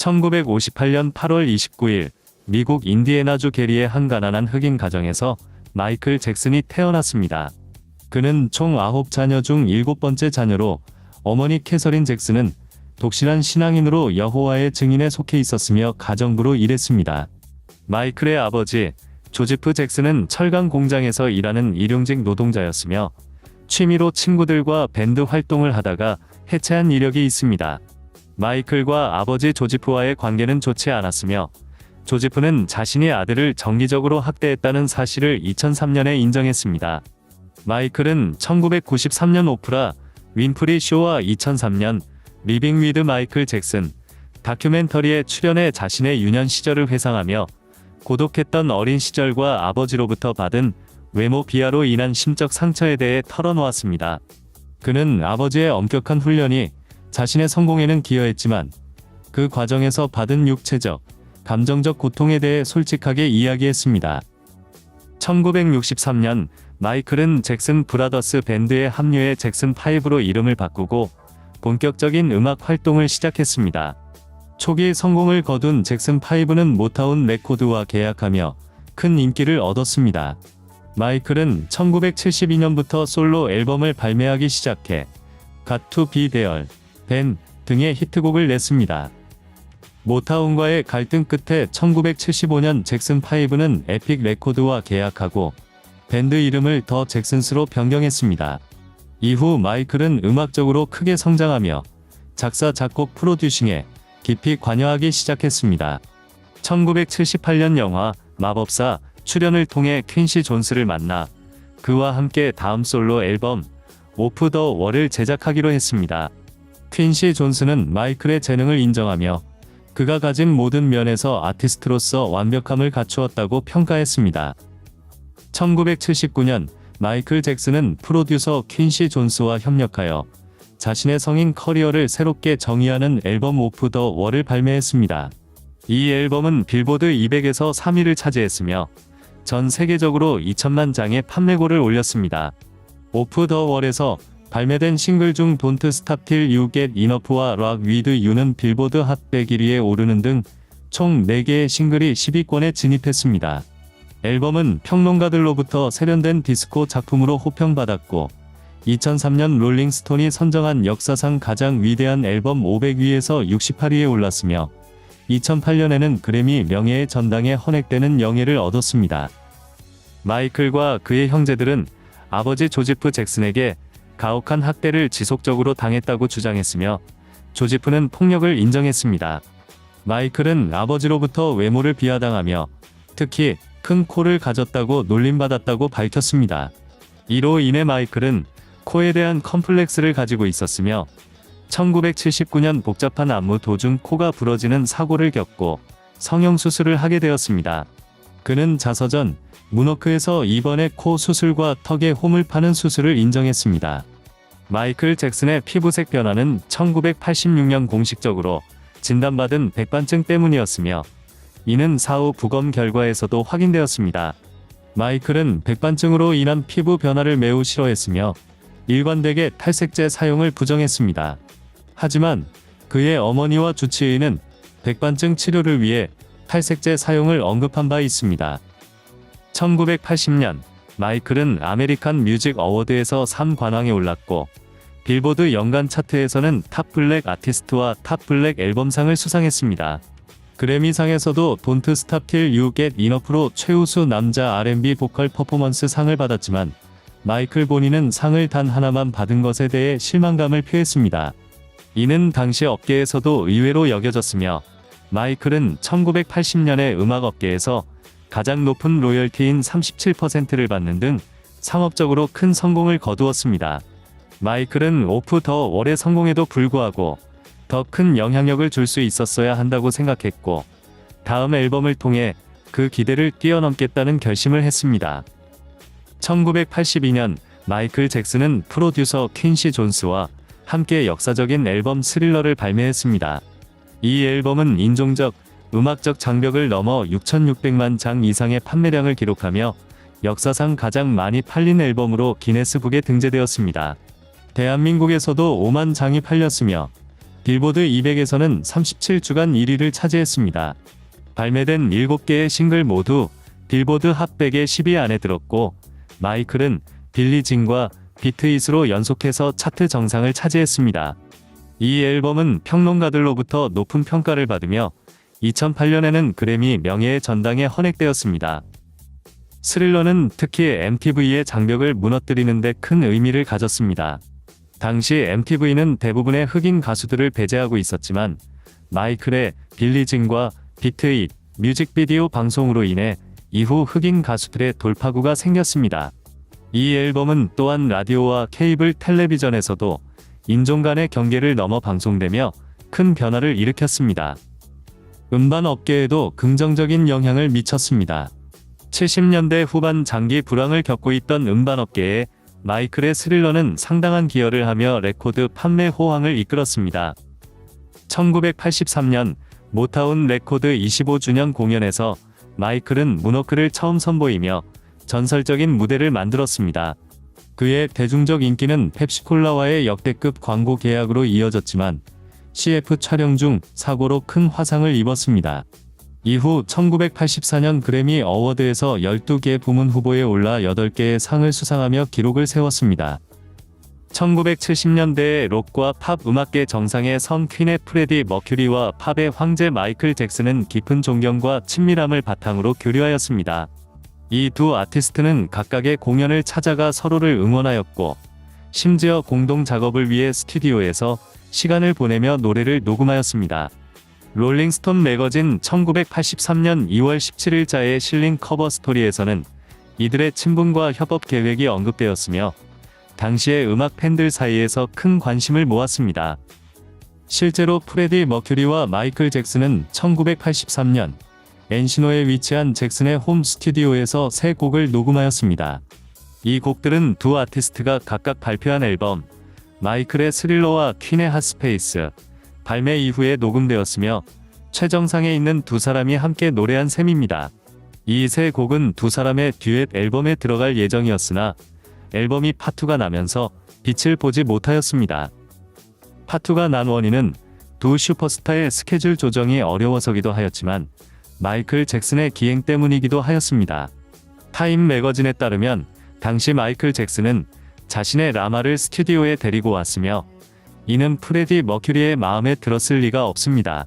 1958년 8월 29일 미국 인디애나주 게리의 한 가난한 흑인 가정에서 마이클 잭슨이 태어났습니다. 그는 총 9자녀 중 7번째 자녀로 어머니 캐서린 잭슨은 독실한 신앙인으로 여호와의 증인에 속해 있었으며 가정부로 일했습니다. 마이클의 아버지 조지프 잭슨은 철강 공장에서 일하는 일용직 노동자였으며 취미로 친구들과 밴드 활동을 하다가 해체한 이력이 있습니다. 마이클과 아버지 조지프와의 관계는 좋지 않았으며 조지프는 자신이 아들을 정기적으로 학대했다는 사실을 2003년에 인정했습니다. 마이클은 1993년 오프라 윈프리 쇼와 2003년 리빙 위드 마이클 잭슨 다큐멘터리에 출연해 자신의 유년 시절을 회상하며 고독했던 어린 시절과 아버지로부터 받은 외모 비하로 인한 심적 상처에 대해 털어놓았습니다. 그는 아버지의 엄격한 훈련이 자신의 성공에는 기여했지만 그 과정에서 받은 육체적, 감정적 고통에 대해 솔직하게 이야기했습니다. 1963년 마이클은 잭슨 브라더스 밴드에 합류해 잭슨 5로 이름을 바꾸고 본격적인 음악 활동을 시작했습니다. 초기 성공을 거둔 잭슨 5는 모타운 레코드와 계약하며 큰 인기를 얻었습니다. 마이클은 1972년부터 솔로 앨범을 발매하기 시작해 Got to Be There, Ben 등의 히트곡을 냈습니다. 모타운과의 갈등 끝에 1975년 잭슨 5는 에픽 레코드와 계약하고 밴드 이름을 더 잭슨스로 변경했습니다. 이후 마이클은 음악적으로 크게 성장하며 작사, 작곡, 프로듀싱에 깊이 관여하기 시작했습니다. 1978년 영화 마법사 출연을 통해 퀸시 존스를 만나 그와 함께 다음 솔로 앨범 오프 더 월을 제작하기로 했습니다. 퀸시 존스는 마이클의 재능을 인정하며 그가 가진 모든 면에서 아티스트로서 완벽함을 갖추었다고 평가했습니다. 1979년 마이클 잭슨은 프로듀서 퀸시 존스와 협력하여 자신의 성인 커리어를 새롭게 정의하는 앨범 오프 더 월을 발매했습니다. 이 앨범은 빌보드 200에서 3위를 차지했으며 전 세계적으로 2천만 장의 판매고를 올렸습니다. 오프 더 월에서 발매된 싱글 중 Don't Stop Till You Get Enough와 Rock With You는 빌보드 핫 100위에 오르는 등 총 4개의 싱글이 10위권에 진입했습니다. 앨범은 평론가들로부터 세련된 디스코 작품으로 호평받았고 2003년 롤링스톤이 선정한 역사상 가장 위대한 앨범 500위에서 68위에 올랐으며 2008년에는 그래미 명예의 전당에 헌액되는 영예를 얻었습니다. 마이클과 그의 형제들은 아버지 조지프 잭슨에게 가혹한 학대를 지속적으로 당했다고 주장했으며 조지프는 폭력을 인정했습니다. 마이클은 아버지로부터 외모를 비하당하며 특히 큰 코를 가졌다고 놀림받았다고 밝혔습니다. 이로 인해 마이클은 코에 대한 컴플렉스를 가지고 있었으며 1979년 복잡한 안무 도중 코가 부러지는 사고를 겪고 성형수술을 하게 되었습니다. 그는 자서전 문워크에서 이번에 코 수술과 턱에 홈을 파는 수술을 인정했습니다. 마이클 잭슨의 피부색 변화는 1986년 공식적으로 진단받은 백반증 때문이었으며 이는 사후 부검 결과에서도 확인되었습니다. 마이클은 백반증으로 인한 피부 변화를 매우 싫어했으며 일관되게 탈색제 사용을 부정했습니다. 하지만 그의 어머니와 주치의는 백반증 치료를 위해 탈색제 사용을 언급한 바 있습니다. 1980년 마이클은 아메리칸 뮤직 어워드에서 3관왕에 올랐고 빌보드 연간 차트에서는 탑 블랙 아티스트와 탑 블랙 앨범상을 수상했습니다. 그래미상에서도 Don't Stop Till You Get Enough로 최우수 남자 R&B 보컬 퍼포먼스 상을 받았지만 마이클 본인은 상을 단 하나만 받은 것에 대해 실망감을 표했습니다. 이는 당시 업계에서도 의외로 여겨졌으며 마이클은 1980년에 음악업계에서 가장 높은 로열티인 37%를 받는 등 상업적으로 큰 성공을 거두었습니다. 마이클은 오프 더 월의 성공에도 불구하고 더 큰 영향력을 줄 수 있었어야 한다고 생각했고 다음 앨범을 통해 그 기대를 뛰어넘겠다는 결심을 했습니다. 1982년 마이클 잭슨은 프로듀서 퀸시 존스와 함께 역사적인 앨범 스릴러를 발매했습니다. 이 앨범은 인종적, 음악적 장벽을 넘어 6,600만 장 이상의 판매량을 기록하며 역사상 가장 많이 팔린 앨범으로 기네스북에 등재되었습니다. 대한민국에서도 5만 장이 팔렸으며 빌보드 200에서는 37주간 1위를 차지했습니다. 발매된 7개의 싱글 모두 빌보드 핫 100의 10위 안에 들었고, 마이클은 빌리 진과 비트잇으로 연속해서 차트 정상을 차지했습니다. 이 앨범은 평론가들로부터 높은 평가를 받으며 2008년에는 그래미 명예의 전당에 헌액되었습니다. 스릴러는 특히 MTV의 장벽을 무너뜨리는 데 큰 의미를 가졌습니다. 당시 MTV는 대부분의 흑인 가수들을 배제하고 있었지만 마이클의 빌리 진과 비트잇 뮤직비디오 방송으로 인해 이후 흑인 가수들의 돌파구가 생겼습니다. 이 앨범은 또한 라디오와 케이블 텔레비전에서도 인종 간의 경계를 넘어 방송되며 큰 변화를 일으켰습니다. 음반 업계에도 긍정적인 영향을 미쳤습니다. 70년대 후반 장기 불황을 겪고 있던 음반 업계에 마이클의 스릴러는 상당한 기여를 하며 레코드 판매 호황을 이끌었습니다. 1983년 모타운 레코드 25주년 공연에서 마이클은 문워크를 처음 선보이며 전설적인 무대를 만들었습니다. 그의 대중적 인기는 펩시콜라와의 역대급 광고 계약으로 이어졌지만 CF 촬영 중 사고로 큰 화상을 입었습니다. 이후 1984년 그래미 어워드에서 12개 부문 후보에 올라 8개의 상을 수상하며 기록을 세웠습니다. 1970년대에 록과 팝 음악계 정상에 선 퀸의 프레디 머큐리와 팝의 황제 마이클 잭슨은 깊은 존경과 친밀함을 바탕으로 교류하였습니다. 이 두 아티스트는 각각의 공연을 찾아가 서로를 응원하였고, 심지어 공동 작업을 위해 스튜디오에서 시간을 보내며 노래를 녹음하였습니다. 롤링스톤 매거진 1983년 2월 17일자에 실린 커버 스토리에서는 이들의 친분과 협업 계획이 언급되었으며 당시의 음악 팬들 사이에서 큰 관심을 모았습니다. 실제로 프레디 머큐리와 마이클 잭슨은 1983년 엔시노에 위치한 잭슨의 홈 스튜디오에서 세 곡을 녹음하였습니다. 이 곡들은 두 아티스트가 각각 발표한 앨범 마이클의 스릴러와 퀸의 핫스페이스 발매 이후에 녹음되었으며 최정상에 있는 두 사람이 함께 노래한 셈입니다. 이 세 곡은 두 사람의 듀엣 앨범에 들어갈 예정이었으나 앨범이 파투가 나면서 빛을 보지 못하였습니다. 파투가 난 원인은 두 슈퍼스타의 스케줄 조정이 어려워서기도 하였지만 마이클 잭슨의 기행 때문이기도 하였습니다. 타임 매거진에 따르면 당시 마이클 잭슨은 자신의 라마를 스튜디오에 데리고 왔으며 이는 프레디 머큐리의 마음에 들었을 리가 없습니다.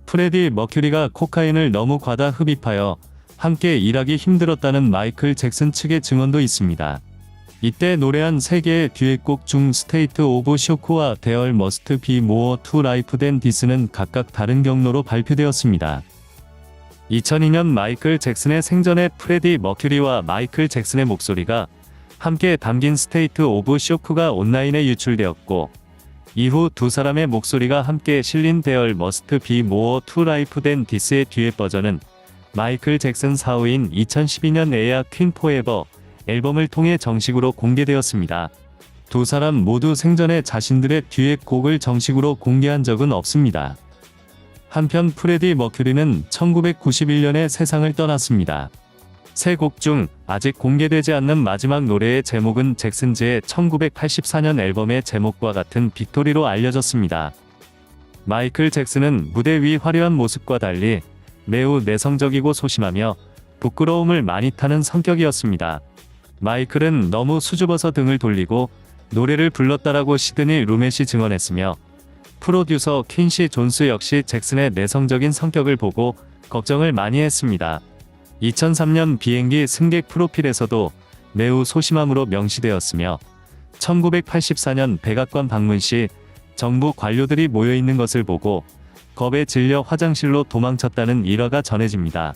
프레디 머큐리가 코카인을 너무 과다 흡입하여 함께 일하기 힘들었다는 마이클 잭슨 측의 증언도 있습니다. 이때 노래한 3개의 듀엣곡 중 스테이트 오브 쇼크와 There Must Be More to Life Than This는 각각 다른 경로로 발표되었습니다. 2002년 마이클 잭슨의 생전에 프레디 머큐리와 마이클 잭슨의 목소리가 함께 담긴 스테이트 오브 쇼크가 온라인에 유출되었고, 이후 두 사람의 목소리가 함께 실린 There Must Be More to Life Than This의 듀엣 버전은 마이클 잭슨 사후인 2012년 에야 퀸 포에버 앨범을 통해 정식으로 공개되었습니다. 두 사람 모두 생전에 자신들의 듀엣 곡을 정식으로 공개한 적은 없습니다. 한편 프레디 머큐리는 1991년에 세상을 떠났습니다. 세 곡 중 아직 공개되지 않는 마지막 노래의 제목은 잭슨즈의 1984년 앨범의 제목과 같은 빅토리로 알려졌습니다. 마이클 잭슨은 무대 위 화려한 모습과 달리 매우 내성적이고 소심하며 부끄러움을 많이 타는 성격이었습니다. 마이클은 너무 수줍어서 등을 돌리고 노래를 불렀다라고 시드니 루멧이 증언했으며, 프로듀서 퀸시 존스 역시 잭슨의 내성적인 성격을 보고 걱정을 많이 했습니다. 2003년 비행기 승객 프로필에서도 매우 소심함으로 명시되었으며 1984년 백악관 방문 시 정부 관료들이 모여있는 것을 보고 겁에 질려 화장실로 도망쳤다는 일화가 전해집니다.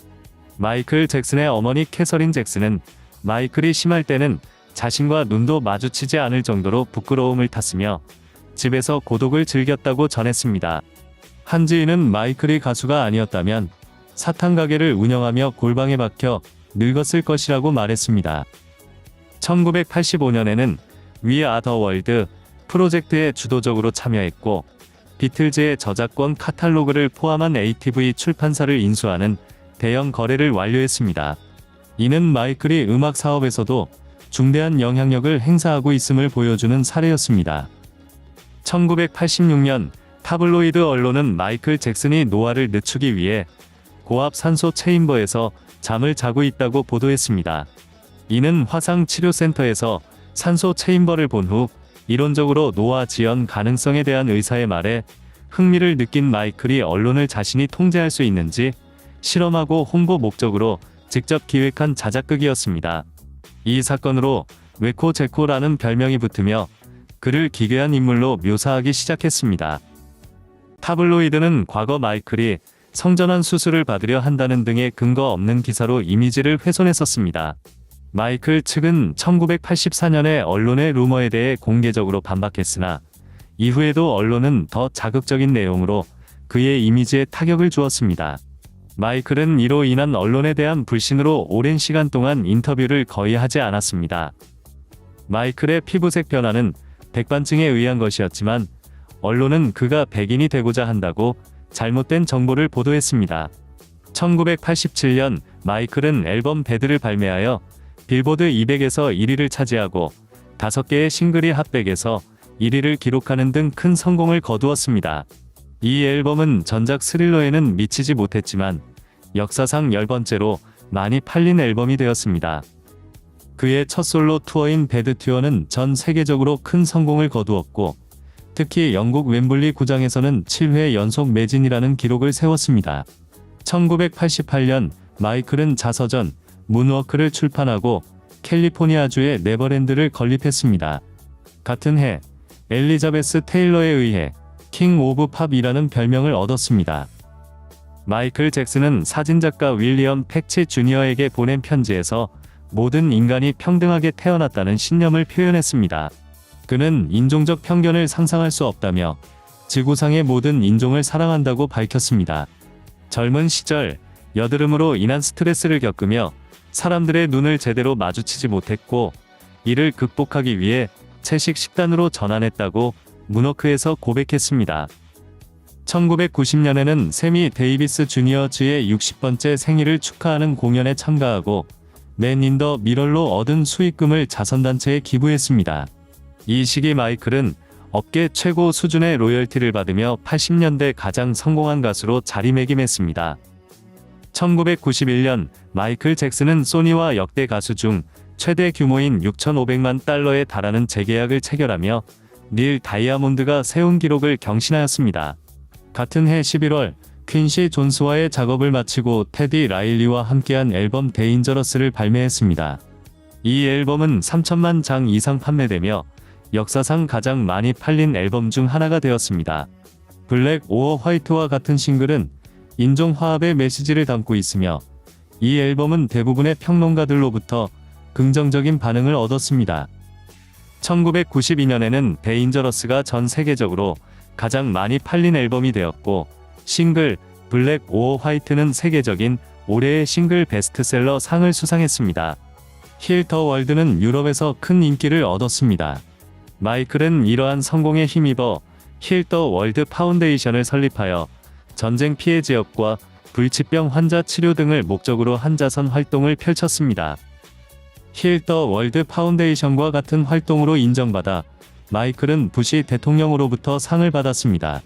마이클 잭슨의 어머니 캐서린 잭슨은 마이클이 심할 때는 자신과 눈도 마주치지 않을 정도로 부끄러움을 탔으며 집에서 고독을 즐겼다고 전했습니다. 한 지인은 마이클이 가수가 아니었다면 사탕 가게를 운영하며 골방에 박혀 늙었을 것이라고 말했습니다. 1985년에는 We Are the World 프로젝트에 주도적으로 참여했고, 비틀즈의 저작권 카탈로그를 포함한 ATV 출판사를 인수하는 대형 거래를 완료했습니다. 이는 마이클이 음악 사업에서도 중대한 영향력을 행사하고 있음을 보여주는 사례였습니다. 1986년 타블로이드 언론은 마이클 잭슨이 노화를 늦추기 위해 고압 산소 체인버에서 잠을 자고 있다고 보도했습니다. 이는 화상치료센터에서 산소 체인버를 본 후 이론적으로 노화 지연 가능성에 대한 의사의 말에 흥미를 느낀 마이클이 언론을 자신이 통제할 수 있는지 실험하고 홍보 목적으로 직접 기획한 자작극이었습니다. 이 사건으로 웨코 제코라는 별명이 붙으며 그를 기괴한 인물로 묘사하기 시작했습니다. 타블로이드는 과거 마이클이 성전환 수술을 받으려 한다는 등의 근거 없는 기사로 이미지를 훼손했었습니다. 마이클 측은 1984년에 언론의 루머에 대해 공개적으로 반박했으나 이후에도 언론은 더 자극적인 내용으로 그의 이미지에 타격을 주었습니다. 마이클은 이로 인한 언론에 대한 불신으로 오랜 시간 동안 인터뷰를 거의 하지 않았습니다. 마이클의 피부색 변화는 백반증에 의한 것이었지만 언론은 그가 백인이 되고자 한다고 잘못된 정보를 보도했습니다. 1987년 마이클은 앨범 배드를 발매하여 빌보드 200에서 1위를 차지하고 5개의 싱글이 핫백에서 1위를 기록하는 등 큰 성공을 거두었습니다. 이 앨범은 전작 스릴러에는 미치지 못했지만 역사상 10번째로 많이 팔린 앨범이 되었습니다. 그의 첫 솔로 투어인 배드 투어는 전 세계적으로 큰 성공을 거두었고 특히 영국 웸블리 구장에서는 7회 연속 매진이라는 기록을 세웠습니다. 1988년 마이클은 자서전 문워크를 출판하고 캘리포니아주의 네버랜드를 건립했습니다. 같은 해 엘리자베스 테일러에 의해 킹 오브 팝이라는 별명을 얻었습니다. 마이클 잭슨은 사진작가 윌리엄 팩치 주니어에게 보낸 편지에서 모든 인간이 평등하게 태어났다는 신념을 표현했습니다. 그는 인종적 편견을 상상할 수 없다며 지구상의 모든 인종을 사랑한다고 밝혔습니다. 젊은 시절 여드름으로 인한 스트레스를 겪으며 사람들의 눈을 제대로 마주치지 못했고 이를 극복하기 위해 채식 식단으로 전환했다고 문워크에서 고백했습니다. 1990년에는 세미 데이비스 주니어즈의 60번째 생일을 축하하는 공연에 참가하고 맨 인 더 미러로 얻은 수익금을 자선단체에 기부했습니다. 이 시기 마이클은 업계 최고 수준의 로열티를 받으며 80년대 가장 성공한 가수로 자리매김했습니다. 1991년 마이클 잭슨은 소니와 역대 가수 중 최대 규모인 6,500만 달러에 달하는 재계약을 체결하며 닐 다이아몬드가 세운 기록을 경신하였습니다. 같은 해 11월 퀸시 존스와의 작업을 마치고 테디 라일리와 함께한 앨범 데인저러스를 발매했습니다. 이 앨범은 3천만 장 이상 판매되며 역사상 가장 많이 팔린 앨범 중 하나가 되었습니다. 블랙 오어 화이트와 같은 싱글은 인종 화합의 메시지를 담고 있으며 이 앨범은 대부분의 평론가들로부터 긍정적인 반응을 얻었습니다. 1992년에는 데인저러스가 전 세계적으로 가장 많이 팔린 앨범이 되었고 싱글 블랙 오어 화이트는 세계적인 올해의 싱글 베스트셀러 상을 수상했습니다. 힐 더 월드는 유럽에서 큰 인기를 얻었습니다. 마이클은 이러한 성공에 힘입어 힐 더 월드 파운데이션을 설립하여 전쟁 피해 지역과 불치병 환자 치료 등을 목적으로 한 자선 활동을 펼쳤습니다. 힐 더 월드 파운데이션과 같은 활동으로 인정받아 마이클은 부시 대통령으로부터 상을 받았습니다.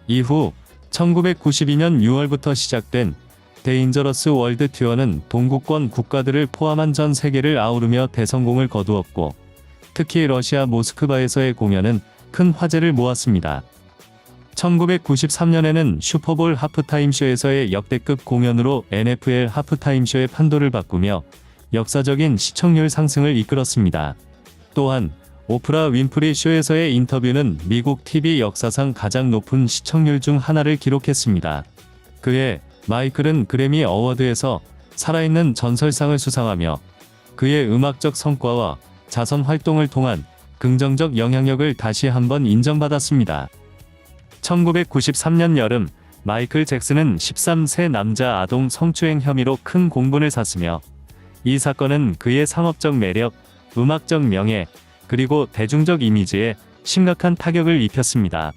이후 1992년 6월부터 시작된 데인저러스 월드 투어는 동구권 국가들을 포함한 전 세계를 아우르며 대성공을 거두었고 특히 러시아 모스크바에서의 공연은 큰 화제를 모았습니다. 1993년에는 슈퍼볼 하프타임쇼에서의 역대급 공연으로 NFL 하프타임쇼의 판도를 바꾸며 역사적인 시청률 상승을 이끌었습니다. 또한 오프라 윈프리 쇼에서의 인터뷰는 미국 TV 역사상 가장 높은 시청률 중 하나를 기록했습니다. 그해 마이클은 그래미 어워드에서 살아있는 전설상을 수상하며 그의 음악적 성과와 자선 활동을 통한 긍정적 영향력을 다시 한번 인정받았습니다. 1993년 여름 마이클 잭슨은 13세 남자 아동 성추행 혐의로 큰 공분을 샀으며 이 사건은 그의 상업적 매력, 음악적 명예, 그리고 대중적 이미지에 심각한 타격을 입혔습니다.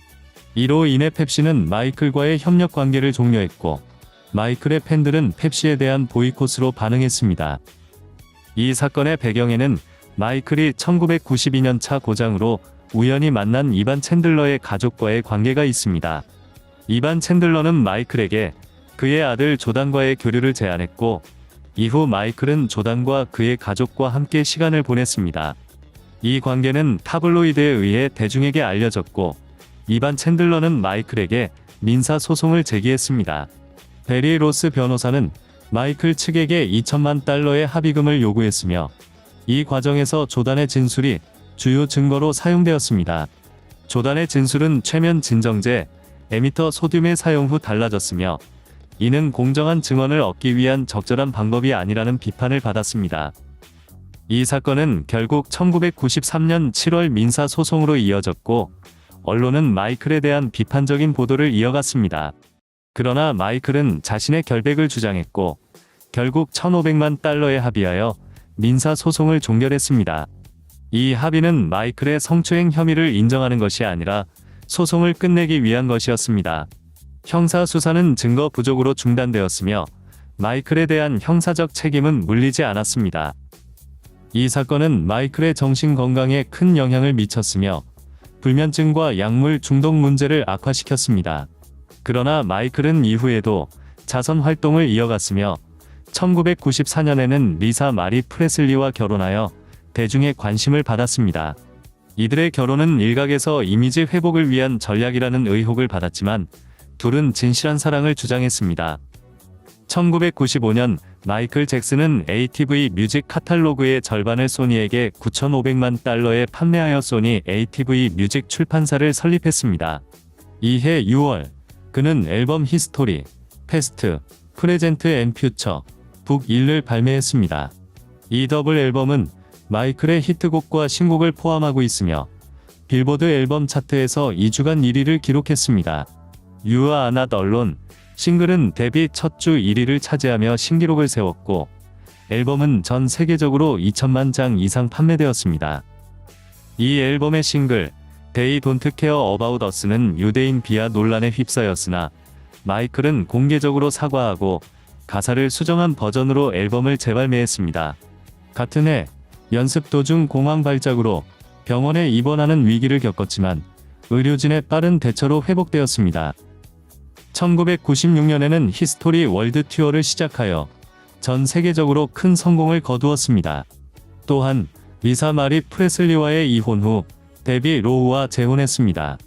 이로 인해 펩시는 마이클과의 협력 관계를 종료했고 마이클의 팬들은 펩시에 대한 보이콧으로 반응했습니다. 이 사건의 배경에는 마이클이 1992년 차 고장으로 우연히 만난 이반 챈들러의 가족과의 관계가 있습니다. 이반 챈들러는 마이클에게 그의 아들 조단과의 교류를 제안했고, 이후 마이클은 조단과 그의 가족과 함께 시간을 보냈습니다. 이 관계는 타블로이드에 의해 대중에게 알려졌고, 이반 챈들러는 마이클에게 민사 소송을 제기했습니다. 베리 로스 변호사는 마이클 측에게 2천만 달러의 합의금을 요구했으며, 이 과정에서 조단의 진술이 주요 증거로 사용되었습니다. 조단의 진술은 최면 진정제, 에미터 소듐의 사용 후 달라졌으며, 이는 공정한 증언을 얻기 위한 적절한 방법이 아니라는 비판을 받았습니다. 이 사건은 결국 1993년 7월 민사 소송으로 이어졌고, 언론은 마이클에 대한 비판적인 보도를 이어갔습니다. 그러나 마이클은 자신의 결백을 주장했고, 결국 1,500만 달러에 합의하여 민사 소송을 종결했습니다. 이 합의는 마이클의 성추행 혐의를 인정하는 것이 아니라 소송을 끝내기 위한 것이었습니다. 형사 수사는 증거 부족으로 중단되었으며, 마이클에 대한 형사적 책임은 물리지 않았습니다. 이 사건은 마이클의 정신 건강에 큰 영향을 미쳤으며, 불면증과 약물 중독 문제를 악화시켰습니다. 그러나 마이클은 이후에도 자선 활동을 이어갔으며, 1994년에는 리사 마리 프레슬리와 결혼하여 대중의 관심을 받았습니다. 이들의 결혼은 일각에서 이미지 회복을 위한 전략이라는 의혹을 받았지만, 둘은 진실한 사랑을 주장했습니다. 1995년 마이클 잭슨은 ATV 뮤직 카탈로그의 절반을 소니에게 9,500만 달러에 판매하여 소니 ATV 뮤직 출판사를 설립했습니다. 이해 6월, 그는 앨범 히스토리, 패스트, 프레젠트 앤 퓨처, 북 1을 발매했습니다. 이 더블 앨범은 마이클의 히트곡과 신곡을 포함하고 있으며, 빌보드 앨범 차트에서 2주간 1위를 기록했습니다. You Are Not Alone 싱글은 데뷔 첫 주 1위를 차지하며 신기록을 세웠고, 앨범은 전 세계적으로 2천만 장 이상 판매되었습니다. 이 앨범의 싱글 They Don't Care About Us는 유대인 비하 논란에 휩싸였으나, 마이클은 공개적으로 사과하고 가사를 수정한 버전으로 앨범을 재발매했습니다. 같은 해 연습 도중 공황 발작으로 병원에 입원하는 위기를 겪었지만, 의료진의 빠른 대처로 회복되었습니다. 1996년에는 히스토리 월드 투어를 시작하여 전 세계적으로 큰 성공을 거두었습니다. 또한 리사 마리 프레슬리와의 이혼 후 데비 로우와 재혼했습니다.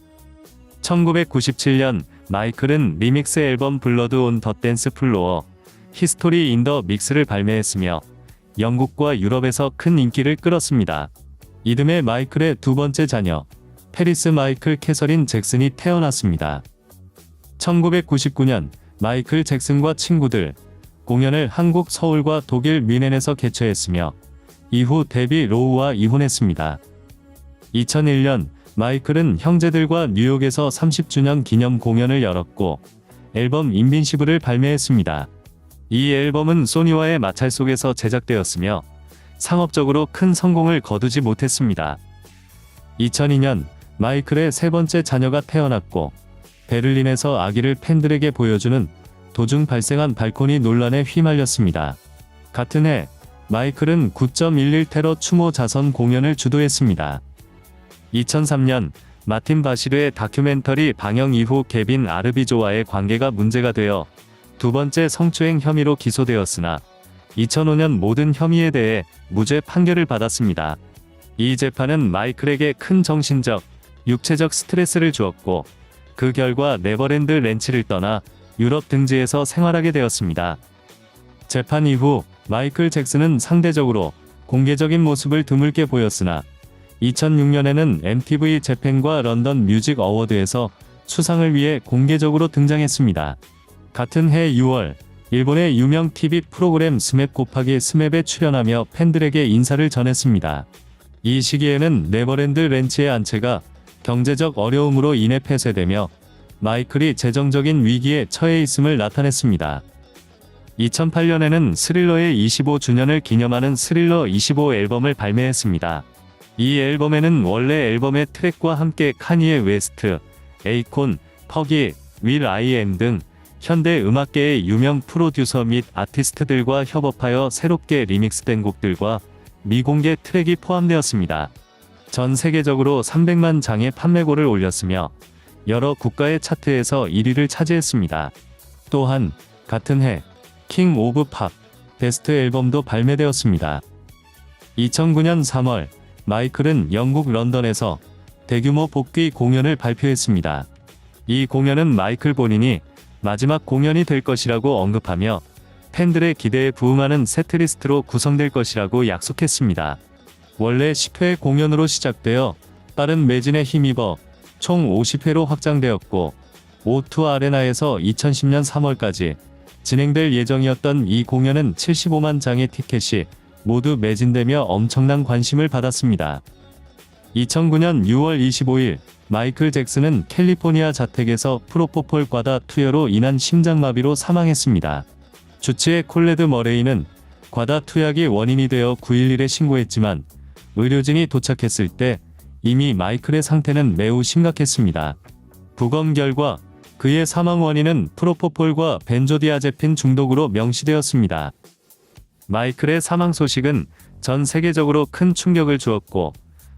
1997년 마이클은 리믹스 앨범 블러드 온 더 댄스 플로어, 히스토리 인 더 믹스를 발매했으며, 영국과 유럽에서 큰 인기를 끌었습니다. 이듬해 마이클의 두 번째 자녀, 페리스 마이클 캐서린 잭슨이 태어났습니다. 1999년 마이클 잭슨과 친구들 공연을 한국 서울과 독일 뮌헨에서 개최했으며, 이후 데비 로우와 이혼했습니다. 2001년 마이클은 형제들과 뉴욕에서 30주년 기념 공연을 열었고, 앨범 인빈시블을 발매했습니다. 이 앨범은 소니와의 마찰 속에서 제작되었으며, 상업적으로 큰 성공을 거두지 못했습니다. 2002년 마이클의 세 번째 자녀가 태어났고, 베를린에서 아기를 팬들에게 보여주는 도중 발생한 발코니 논란에 휘말렸습니다. 같은 해 마이클은 9.11 테러 추모 자선 공연을 주도했습니다. 2003년 마틴 바시르의 다큐멘터리 방영 이후 케빈 아르비조와의 관계가 문제가 되어 두 번째 성추행 혐의로 기소되었으나, 2005년 모든 혐의에 대해 무죄 판결을 받았습니다. 이 재판은 마이클에게 큰 정신적, 육체적 스트레스를 주었고, 그 결과 네버랜드 렌치를 떠나 유럽 등지에서 생활하게 되었습니다. 재판 이후 마이클 잭슨은 상대적으로 공개적인 모습을 드물게 보였으나, 2006년에는 MTV 재팬과 런던 뮤직 어워드에서 수상을 위해 공개적으로 등장했습니다. 같은 해 6월, 일본의 유명 TV 프로그램 스맵 곱하기 스맵에 출연하며 팬들에게 인사를 전했습니다. 이 시기에는 네버랜드 렌치의 안채가 경제적 어려움으로 인해 폐쇄되며, 마이클이 재정적인 위기에 처해 있음을 나타냈습니다. 2008년에는 스릴러의 25주년을 기념하는 스릴러 25 앨범을 발매했습니다. 이 앨범에는 원래 앨범의 트랙과 함께 카니에 웨스트, 에이콘, 퍼기, 윌 I.am 등 현대 음악계의 유명 프로듀서 및 아티스트들과 협업하여 새롭게 리믹스된 곡들과 미공개 트랙이 포함되었습니다. 전 세계적으로 300만 장의 판매고를 올렸으며 여러 국가의 차트에서 1위를 차지했습니다. 또한 같은 해 킹 오브 팝 베스트 앨범도 발매되었습니다. 2009년 3월 마이클은 영국 런던에서 대규모 복귀 공연을 발표했습니다. 이 공연은 마이클 본인이 마지막 공연이 될 것이라고 언급하며 팬들의 기대에 부응하는 세트리스트로 구성될 것이라고 약속했습니다. 원래 10회 공연으로 시작되어 빠른 매진에 힘입어 총 50회로 확장되었고 O2 아레나에서 2010년 3월까지 진행될 예정이었던 이 공연은 75만 장의 티켓이 모두 매진되며 엄청난 관심을 받았습니다. 2009년 6월 25일 마이클 잭슨은 캘리포니아 자택에서 프로포폴 과다 투여로 인한 심장마비로 사망했습니다. 주치의 콜레드 머레이는 과다 투약이 원인이 되어 911에 신고했지만 의료진이 도착했을 때 이미 마이클의 상태는 매우 심각했습니다. 부검 결과 그의 사망 원인은 프로포폴과 벤조디아제핀 중독으로 명시되었습니다. 마이클의 사망 소식은 전 세계적으로 큰 충격을 주었고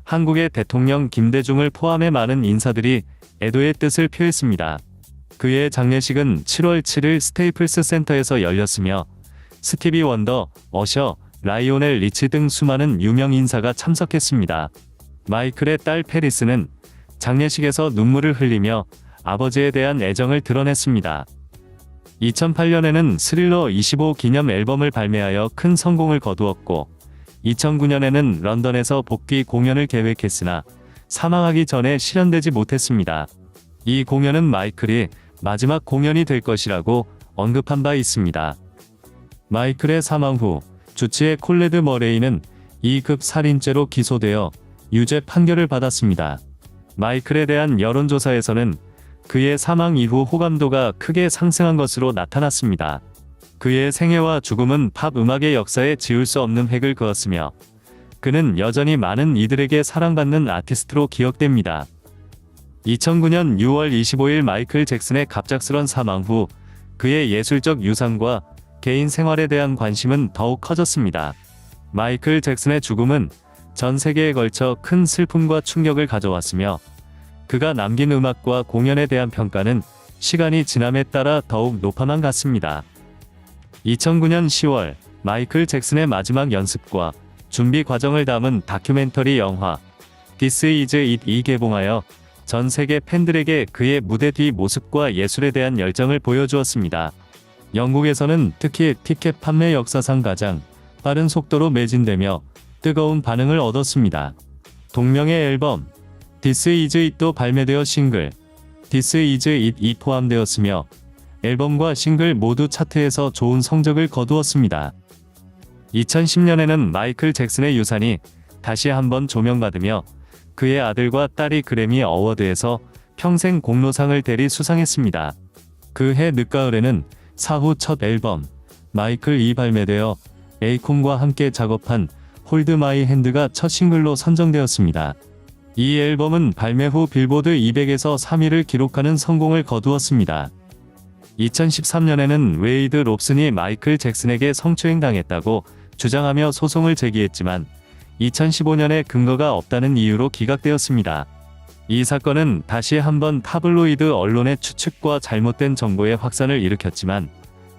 한국의 대통령 김대중을 포함해 많은 인사들이 애도의 뜻을 표했습니다. 그의 장례식은 7월 7일 스테이플스 센터에서 열렸으며 스티비 원더, 어셔, 라이오넬 리치 등 수많은 유명 인사가 참석했습니다. 마이클의 딸 페리스는 장례식에서 눈물을 흘리며 아버지에 대한 애정을 드러냈습니다. 2008년에는 스릴러 25 기념 앨범을 발매하여 큰 성공을 거두었고 2009년에는 런던에서 복귀 공연을 계획했으나 사망하기 전에 실현되지 못했습니다. 이 공연은 마이클이 마지막 공연이 될 것이라고 언급한 바 있습니다. 마이클의 사망 후 주치의 콜레드 머레이는 2급 살인죄로 기소되어 유죄 판결을 받았습니다. 마이클에 대한 여론조사에서는 그의 사망 이후 호감도가 크게 상승한 것으로 나타났습니다. 그의 생애와 죽음은 팝 음악의 역사에 지울 수 없는 획을 그었으며 그는 여전히 많은 이들에게 사랑받는 아티스트로 기억됩니다. 2009년 6월 25일 마이클 잭슨의 갑작스런 사망 후 그의 예술적 유산과 개인 생활에 대한 관심은 더욱 커졌습니다. 마이클 잭슨의 죽음은 전 세계에 걸쳐 큰 슬픔과 충격을 가져왔으며 그가 남긴 음악과 공연에 대한 평가는 시간이 지남에 따라 더욱 높아만 갔습니다. 2009년 10월 마이클 잭슨의 마지막 연습과 준비 과정을 담은 다큐멘터리 영화 This Is It이 개봉하여 전 세계 팬들에게 그의 무대 뒤 모습과 예술에 대한 열정을 보여주었습니다. 영국에서는 특히 티켓 판매 역사상 가장 빠른 속도로 매진되며 뜨거운 반응을 얻었습니다. 동명의 앨범 This Is It도 발매되어 싱글 This Is It이 포함되었으며 앨범과 싱글 모두 차트에서 좋은 성적을 거두었습니다. 2010년에는 마이클 잭슨의 유산이 다시 한번 조명받으며 그의 아들과 딸이 그래미 어워드에서 평생 공로상을 대리 수상했습니다. 그해 늦가을에는 사후 첫 앨범 마이클이 발매되어 에이콘과 함께 작업한 홀드 마이 핸드가 첫 싱글로 선정되었습니다. 이 앨범은 발매 후 빌보드 200에서 3위를 기록하는 성공을 거두었습니다. 2013년에는 웨이드 롭슨이 마이클 잭슨에게 성추행당했다고 주장하며 소송을 제기했지만 2015년에 근거가 없다는 이유로 기각되었습니다. 이 사건은 다시 한번 타블로이드 언론의 추측과 잘못된 정보의 확산을 일으켰지만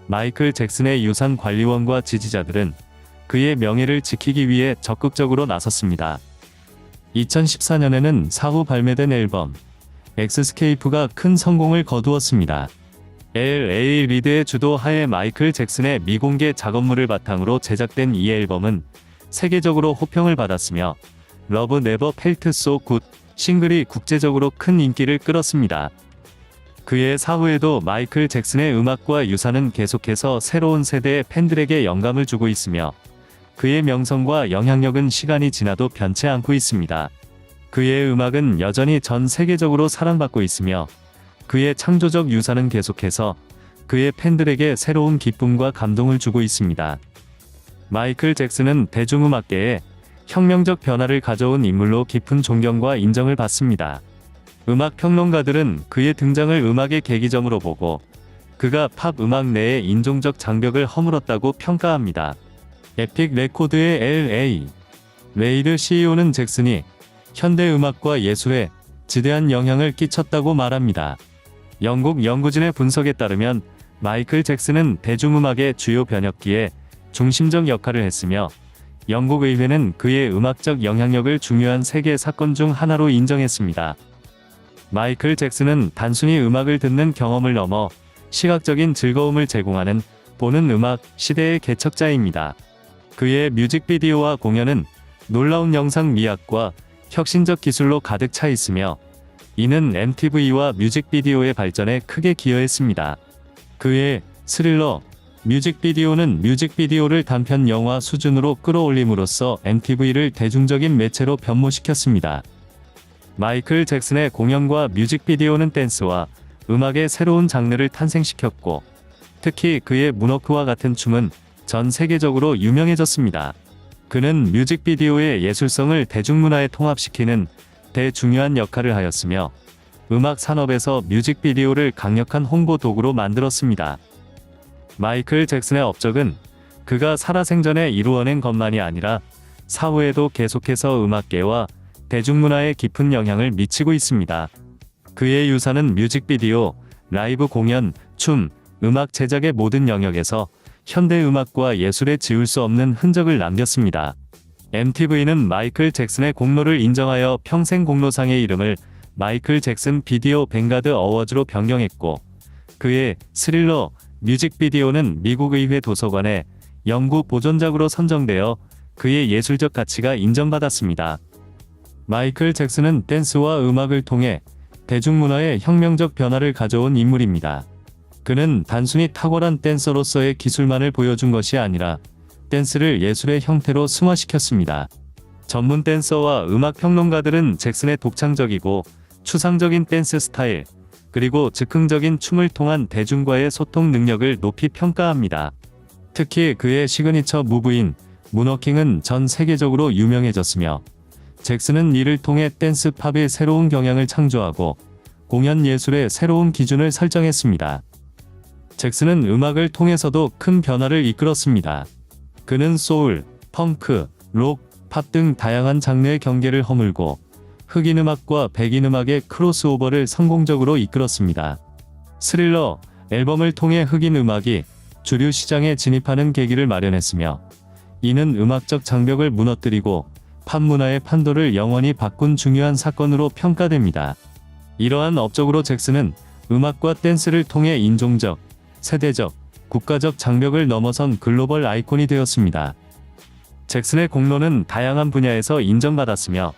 마이클 잭슨의 유산 관리원과 지지자들은 그의 명예를 지키기 위해 적극적으로 나섰습니다. 2014년에는 사후 발매된 앨범 엑스스케이프가 큰 성공을 거두었습니다. L.A. 리드의 주도하에 마이클 잭슨의 미공개 작업물을 바탕으로 제작된 이 앨범은 세계적으로 호평을 받았으며 러브 네버 펠트 소 굿 싱글이 국제적으로 큰 인기를 끌었습니다. 그의 사후에도 마이클 잭슨의 음악과 유산은 계속해서 새로운 세대의 팬들에게 영감을 주고 있으며 그의 명성과 영향력은 시간이 지나도 변치 않고 있습니다. 그의 음악은 여전히 전 세계적으로 사랑받고 있으며 그의 창조적 유산은 계속해서 그의 팬들에게 새로운 기쁨과 감동을 주고 있습니다. 마이클 잭슨은 대중음악계에 혁명적 변화를 가져온 인물로 깊은 존경과 인정을 받습니다. 음악 평론가들은 그의 등장을 음악의 계기점으로 보고 그가 팝 음악 내의 인종적 장벽을 허물었다고 평가합니다. 에픽 레코드의 L.A. 레이드 CEO는 잭슨이 현대 음악과 예술에 지대한 영향을 끼쳤다고 말합니다. 영국 연구진의 분석에 따르면 마이클 잭슨은 대중음악의 주요 변혁기에 중심적 역할을 했으며 영국 의회는 그의 음악적 영향력을 중요한 세계 사건 중 하나로 인정했습니다. 마이클 잭슨은 단순히 음악을 듣는 경험을 넘어 시각적인 즐거움을 제공하는 보는 음악 시대의 개척자입니다. 그의 뮤직비디오와 공연은 놀라운 영상 미학과 혁신적 기술로 가득 차 있으며 이는 MTV와 뮤직비디오의 발전에 크게 기여했습니다. 그의 스릴러 뮤직비디오는 뮤직비디오를 단편 영화 수준으로 끌어올림으로써 MTV를 대중적인 매체로 변모시켰습니다. 마이클 잭슨의 공연과 뮤직비디오는 댄스와 음악의 새로운 장르를 탄생시켰고 특히 그의 문워크와 같은 춤은 전 세계적으로 유명해졌습니다. 그는 뮤직비디오의 예술성을 대중문화에 통합시키는 대중요한 역할을 하였으며 음악 산업에서 뮤직비디오를 강력한 홍보 도구로 만들었습니다. 마이클 잭슨의 업적은 그가 살아생전에 이루어낸 것만이 아니라 사후에도 계속해서 음악계와 대중문화에 깊은 영향을 미치고 있습니다. 그의 유산은 뮤직비디오, 라이브 공연, 춤, 음악 제작의 모든 영역에서 현대 음악과 예술에 지울 수 없는 흔적을 남겼습니다. MTV는 마이클 잭슨의 공로를 인정하여 평생 공로상의 이름을 마이클 잭슨 비디오 뱅가드 어워즈로 변경했고 그의 스릴러 뮤직비디오는 미국 의회 도서관에 영구 보존작으로 선정되어 그의 예술적 가치가 인정받았습니다. 마이클 잭슨은 댄스와 음악을 통해 대중문화에 혁명적 변화를 가져온 인물입니다. 그는 단순히 탁월한 댄서로서의 기술만을 보여준 것이 아니라 댄스를 예술의 형태로 승화시켰습니다. 전문 댄서와 음악 평론가들은 잭슨의 독창적이고 추상적인 댄스 스타일, 그리고 즉흥적인 춤을 통한 대중과의 소통 능력을 높이 평가합니다. 특히 그의 시그니처 무브인 문워킹은 전 세계적으로 유명해졌으며 잭슨은 이를 통해 댄스 팝의 새로운 경향을 창조하고 공연 예술의 새로운 기준을 설정했습니다. 잭슨은 음악을 통해서도 큰 변화를 이끌었습니다. 그는 소울, 펑크, 록, 팝 등 다양한 장르의 경계를 허물고 흑인 음악과 백인 음악의 크로스오버를 성공적으로 이끌었습니다. 스릴러 앨범을 통해 흑인 음악이 주류 시장에 진입하는 계기를 마련했으며 이는 음악적 장벽을 무너뜨리고 팝 문화의 판도를 영원히 바꾼 중요한 사건으로 평가됩니다. 이러한 업적으로 잭슨은 음악과 댄스를 통해 인종적, 세대적, 국가적 장벽을 넘어선 글로벌 아이콘이 되었습니다. 잭슨의 공로는 다양한 분야에서 인정받았으며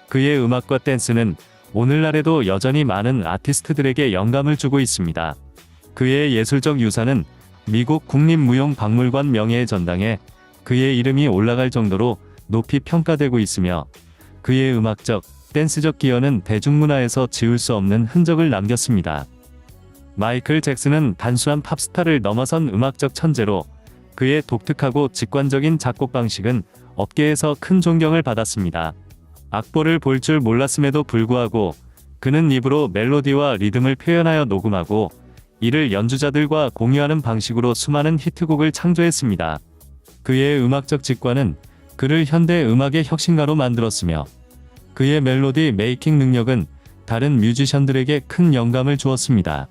그의 음악과 댄스는 오늘날에도 여전히 많은 아티스트들에게 영감을 주고 있습니다. 그의 예술적 유산은 미국 국립무용박물관 명예의 전당에 그의 이름이 올라갈 정도로 높이 평가되고 있으며 그의 음악적, 댄스적 기여는 대중문화에서 지울 수 없는 흔적을 남겼습니다. 마이클 잭슨은 단순한 팝스타를 넘어선 음악적 천재로 그의 독특하고 직관적인 작곡 방식은 업계에서 큰 존경을 받았습니다. 악보를 볼 줄 몰랐음에도 불구하고 그는 입으로 멜로디와 리듬을 표현하여 녹음하고 이를 연주자들과 공유하는 방식으로 수많은 히트곡을 창조했습니다. 그의 음악적 직관은 그를 현대 음악의 혁신가로 만들었으며 그의 멜로디 메이킹 능력은 다른 뮤지션들에게 큰 영감을 주었습니다.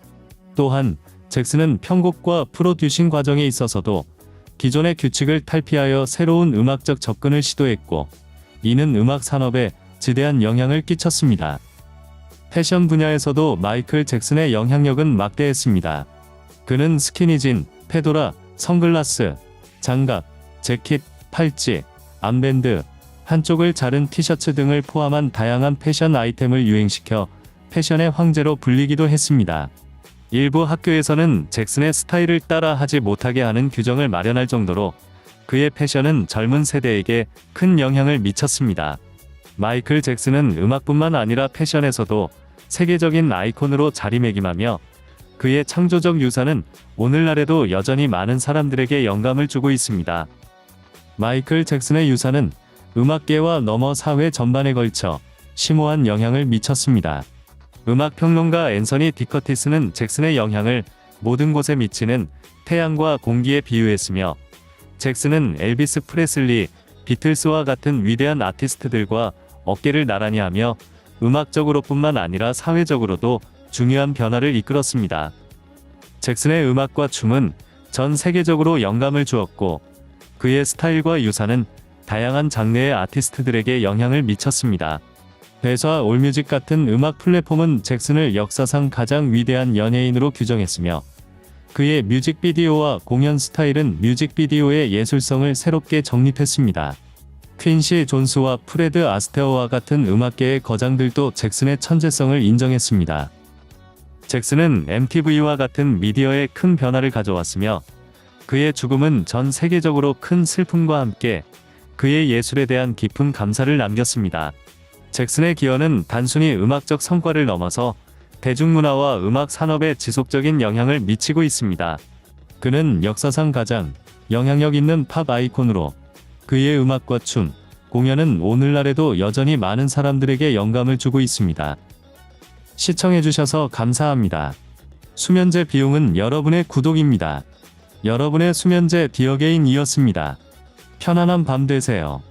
또한 잭슨은 편곡과 프로듀싱 과정에 있어서도 기존의 규칙을 탈피하여 새로운 음악적 접근을 시도했고 이는 음악 산업에 지대한 영향을 끼쳤습니다. 패션 분야에서도 마이클 잭슨의 영향력은 막대했습니다. 그는 스키니진, 페도라, 선글라스, 장갑, 재킷, 팔찌, 암밴드, 한쪽을 자른 티셔츠 등을 포함한 다양한 패션 아이템을 유행시켜 패션의 황제로 불리기도 했습니다. 일부 학교에서는 잭슨의 스타일을 따라 하지 못하게 하는 규정을 마련할 정도로 그의 패션은 젊은 세대에게 큰 영향을 미쳤습니다. 마이클 잭슨은 음악뿐만 아니라 패션에서도 세계적인 아이콘으로 자리매김하며 그의 창조적 유산은 오늘날에도 여전히 많은 사람들에게 영감을 주고 있습니다. 마이클 잭슨의 유산은 음악계와 넘어 사회 전반에 걸쳐 심오한 영향을 미쳤습니다. 음악평론가 앤서니 디커티스는 잭슨의 영향을 모든 곳에 미치는 태양과 공기에 비유했으며 잭슨은 엘비스 프레슬리, 비틀스와 같은 위대한 아티스트들과 어깨를 나란히 하며 음악적으로뿐만 아니라 사회적으로도 중요한 변화를 이끌었습니다. 잭슨의 음악과 춤은 전 세계적으로 영감을 주었고 그의 스타일과 유사는 다양한 장르의 아티스트들에게 영향을 미쳤습니다. 배수와 올뮤직 같은 음악 플랫폼은 잭슨을 역사상 가장 위대한 연예인으로 규정했으며 그의 뮤직비디오와 공연 스타일은 뮤직비디오의 예술성을 새롭게 정립했습니다. 퀸시 존스와 프레드 아스테어와 같은 음악계의 거장들도 잭슨의 천재성을 인정했습니다. 잭슨은 MTV와 같은 미디어에 큰 변화를 가져왔으며 그의 죽음은 전 세계적으로 큰 슬픔과 함께 그의 예술에 대한 깊은 감사를 남겼습니다. 잭슨의 기여는 단순히 음악적 성과를 넘어서 대중문화와 음악 산업에 지속적인 영향을 미치고 있습니다. 그는 역사상 가장 영향력 있는 팝 아이콘으로 그의 음악과 춤, 공연은 오늘날에도 여전히 많은 사람들에게 영감을 주고 있습니다. 시청해주셔서 감사합니다. 수면제 비용은 여러분의 구독입니다. 여러분의 수면제 디어게인이었습니다. 편안한 밤 되세요.